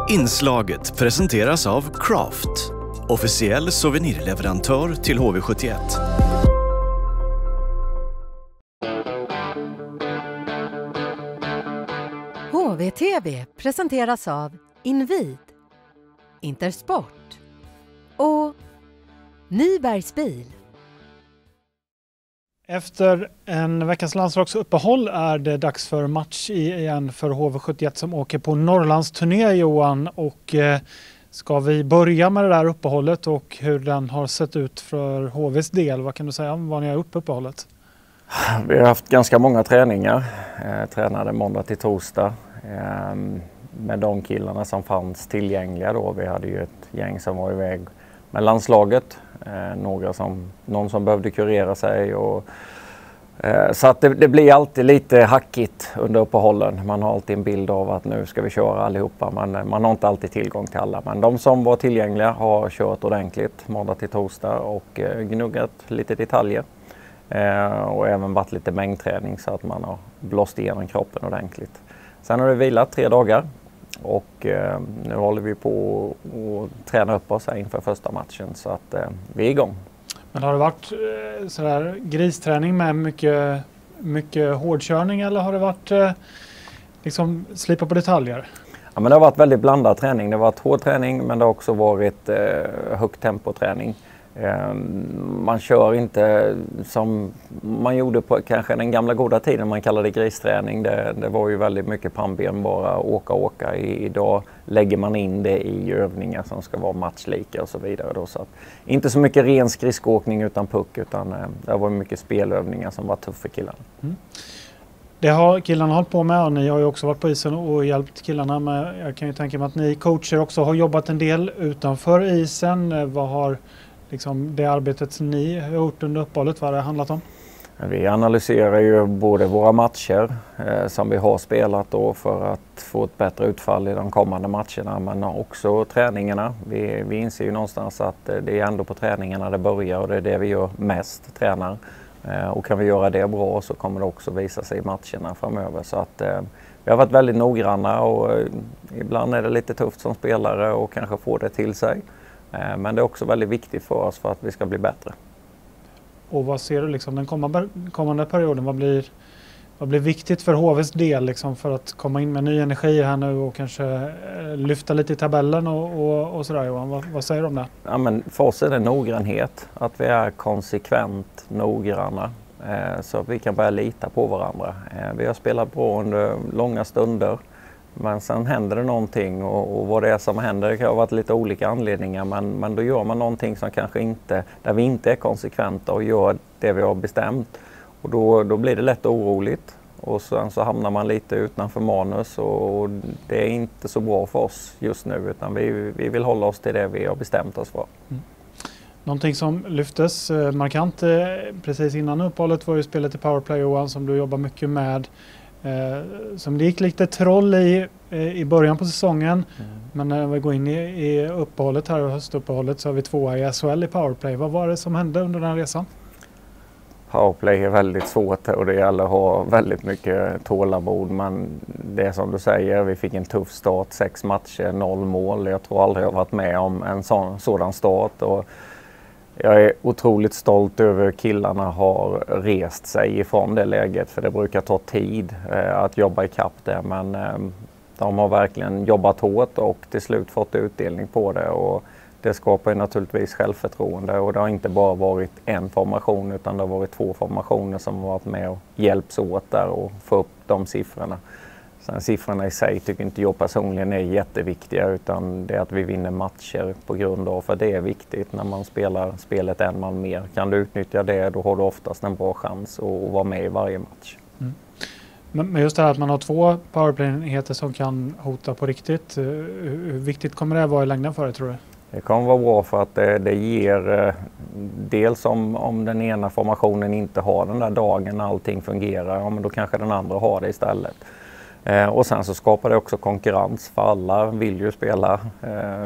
Inslaget presenteras av Craft, officiell souvenirleverantör till HV71. HVTV presenteras av Invid, Intersport och Nybergs bil. Efter en veckans landslagsuppehåll är det dags för match igen för HV71 som åker på Norrlandsturné, Johan. Och ska vi börja med det där uppehållet och hur den har sett ut för HVs del? Vad kan du säga om vad ni har uppehållet? Vi har haft ganska många träningar. Tränade måndag till torsdag med de killarna som fanns tillgängliga då. Vi hade ju ett gäng som var iväg med landslaget. Någon som behövde kurera sig. Så att det blir alltid lite hackigt under uppehållen. Man har alltid en bild av att nu ska vi köra allihopa. Man har inte alltid tillgång till alla. Men de som var tillgängliga har kört ordentligt måndag till torsdag och gnuggat lite detaljer. Och även varit lite mängdträning så att man har blåst igenom kroppen ordentligt. Sen har vi vilat 3 dagar och nu håller vi på att träna upp oss här inför första matchen så att vi är igång. Men har det varit sådär gristräning med mycket hårdkörning eller har det varit liksom slipa på detaljer? Ja, men det har varit väldigt blandad träning. Det har varit hård träning men det har också varit högt tempoträning. Man kör inte som man gjorde på kanske den gamla goda tiden man kallade gristräning. Det var ju väldigt mycket pannben bara åka. Idag lägger man in det i övningar som ska vara matchlika och så vidare. Då, så att, inte så mycket ren skridskoåkning utan puck utan det var mycket spelövningar som var tuff för killarna. Mm. Det har killarna hållit på med och ni har ju också varit på isen och hjälpt killarna med. Jag kan ju tänka mig att ni coacher också har jobbat en del utanför isen. Vad har liksom det arbetet ni har gjort under uppehållet, vad har det handlat om? Vi analyserar ju både våra matcher som vi har spelat då för att få ett bättre utfall i de kommande matcherna men också träningarna. Vi inser ju någonstans att det är ändå på träningarna det börjar och det är det vi gör mest, tränar. Och kan vi göra det bra så kommer det också visa sig i matcherna framöver. Så att vi har varit väldigt noggranna och ibland är det lite tufft som spelare och kanske få det till sig. Men det är också väldigt viktigt för oss för att vi ska bli bättre. Och vad ser du liksom den kommande perioden? Vad blir viktigt för HVs del liksom för att komma in med ny energi här nu och kanske lyfta lite i tabellen och sådär, Johan? Vad säger du om det? Ja, men för oss är det noggrannhet. Att vi är konsekvent noggranna så att vi kan börja lita på varandra. Vi har spelat bra under långa stunder. Men sen händer det någonting och vad det är som händer det kan ha varit lite olika anledningar men då gör man någonting som kanske inte, där vi inte är konsekventa och gör det vi har bestämt och då blir det lätt oroligt och sen så hamnar man lite utanför manus och det är inte så bra för oss just nu utan vi vill hålla oss till det vi har bestämt oss för. Mm. Någonting som lyftes markant precis innan uppehållet var ju spelet i Powerplay, Johan, som du jobbar mycket med. Som det gick lite troll i början på säsongen. Men när vi går in i uppehållet här och höstuppehållet så har vi 2 i SHL i Powerplay. Vad var det som hände under den resan? Powerplay är väldigt svårt och det gäller att ha väldigt mycket tålamod. Men det är som du säger, vi fick en tuff start, 6 matcher, 0 mål. Jag tror aldrig jag har varit med om en sådan start. Och jag är otroligt stolt över killarna har rest sig ifrån det läget för det brukar ta tid att jobba i kapp det men de har verkligen jobbat hårt och till slut fått utdelning på det och det skapar ju naturligtvis självförtroende och det har inte bara varit en formation utan det har varit 2 formationer som har varit med och hjälps åt där och få upp de siffrorna. Sen siffrorna i sig tycker inte jag personligen är jätteviktiga utan det är att vi vinner matcher på grund av för det är viktigt när man spelar spelet en man mer. Kan du utnyttja det då har du oftast en bra chans att vara med i varje match. Mm. Men just det här att man har 2 powerplay-enheter som kan hota på riktigt, hur viktigt kommer det vara i längden för dig tror du? Det kommer vara bra för att det ger dels om den ena formationen inte har den där dagen när allting fungerar, ja, men då kanske den andra har det istället. Och sen så skapar det också konkurrens för alla vill ju spela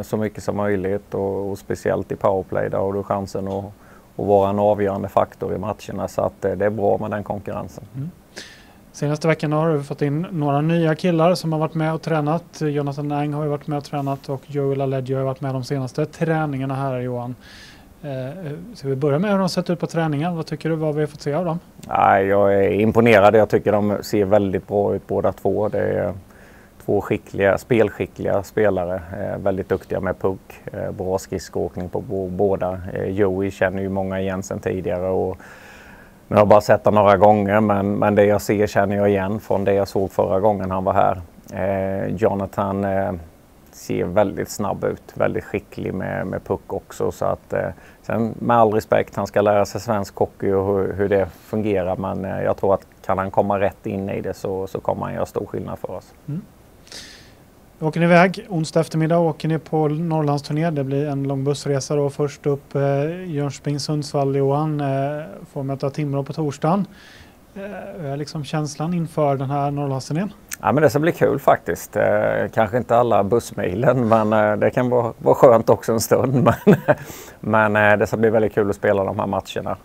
så mycket som möjligt och speciellt i powerplay där har du chansen att vara en avgörande faktor i matcherna så att det är bra med den konkurrensen. Mm. Senaste veckan har vi fått in några nya killar som har varit med och tränat. Jonathan Ang har ju varit med och tränat och Joel Aledjo har varit med de senaste träningarna här, Johan. Så vi börjar med hur de sett ut på träningen. Vad tycker du, vad vi har fått se av dem? Nej, jag är imponerad. Jag tycker de ser väldigt bra ut båda två. Det är två spelskickliga spelare. Väldigt duktiga med puck. Bra skridskoåkning på båda. Joey känner ju många igen sedan tidigare och nu har jag bara sett det några gånger, men det jag ser känner jag igen från det jag såg förra gången han var här. Jonathan ser väldigt snabb ut, väldigt skicklig med puck också. Så att, sen med all respekt, han ska lära sig svensk hockey och hur det fungerar. Men jag tror att kan han komma rätt in i det så kommer han göra stor skillnad för oss. Mm. Åker ni iväg onsdag eftermiddag, åker ni på Norrlandsturné. Det blir en lång bussresa då. Först upp Jönköping, Sundsvall, Johan. Får möta Timrå på torsdagen. Liksom känslan inför den här Norrlandsturnén? Ja, men det ska bli kul faktiskt. Kanske inte alla bussmilen, men det kan vara skönt också en stund. Men det ska bli väldigt kul att spela de här matcherna.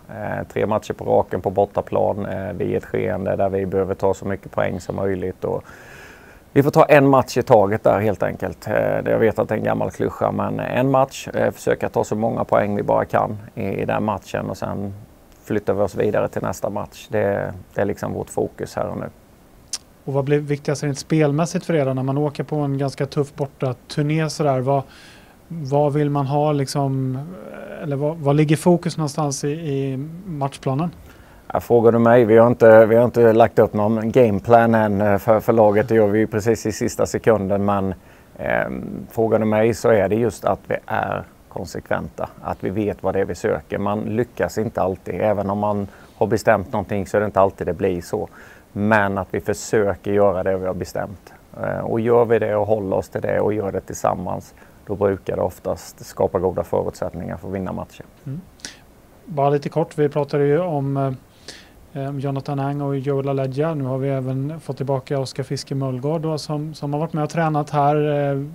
3 matcher på raken på bortaplan. Det är ett skeende där vi behöver ta så mycket poäng som möjligt. Och vi får ta en match i taget där helt enkelt. Jag vet att det är en gammal klyscha, men en match. Försöka ta så många poäng vi bara kan i den matchen och sen flyttar vi oss vidare till nästa match. Det är liksom vårt fokus här och nu. Och vad blir viktigast rent spelmässigt för er när man åker på en ganska tuff borta turné sådär? Vad vill man ha liksom, eller vad ligger fokus någonstans i matchplanen? Ja, frågar du mig, vi har inte lagt upp någon gameplan än för laget. Det gör vi precis i sista sekunden, men frågar du mig så är det just att vi är konsekventa, att vi vet vad det är vi söker. Man lyckas inte alltid, även om man har bestämt någonting så är det inte alltid det blir så. Men att vi försöker göra det vi har bestämt. Och gör vi det och håller oss till det och gör det tillsammans, då brukar det oftast skapa goda förutsättningar för att vinna matchen. Mm. Bara lite kort, vi pratade ju om Jonathan Ang och Joel Aledjo. Nu har vi även fått tillbaka Oskar Fiske Möllgård då, som har varit med och tränat här.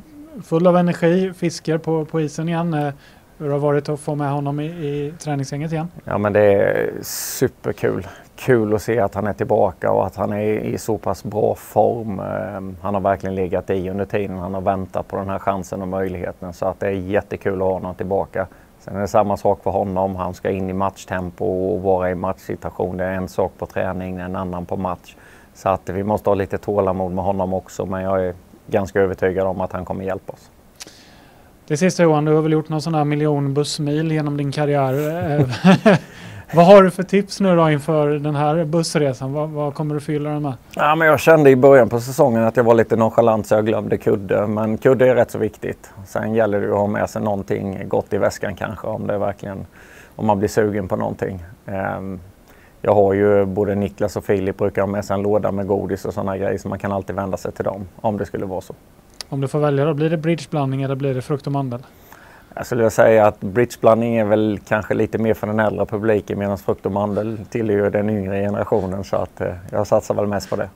Full av energi, Fisker på isen igen. Hur har det varit att få med honom i träningsgänget igen? Ja, men det är superkul. Kul att se att han är tillbaka och att han är i så pass bra form. Han har verkligen legat i under tiden. Han har väntat på den här chansen och möjligheten. Så att det är jättekul att ha honom tillbaka. Sen är det samma sak för honom. Han ska in i matchtempo och vara i matchsituation. Det är en sak på träning, en annan på match. Så att vi måste ha lite tålamod med honom också. Men jag är ganska övertygad om att han kommer hjälpa oss. Det sista, Johan, du har väl gjort någon sån här miljon bussmil genom din karriär. Vad har du för tips nu då inför den här bussresan? Vad kommer du fylla den med? Ja, men jag kände i början på säsongen att jag var lite nonchalant så jag glömde kudde. Men kudde är rätt så viktigt. Sen gäller det att ha med sig någonting gott i väskan kanske om man blir sugen på någonting. Jag har ju både Niklas och Filip brukar ha med sig en låda med godis och sådana grejer så man kan alltid vända sig till dem om det skulle vara så. Om du får välja då, blir det bridgeblandning eller blir det frukt och mandel? Jag skulle säga att bridgeblandning är väl kanske lite mer för den äldre publiken medan frukt och mandel tillhör den yngre generationen så att jag satsar väl mest på det.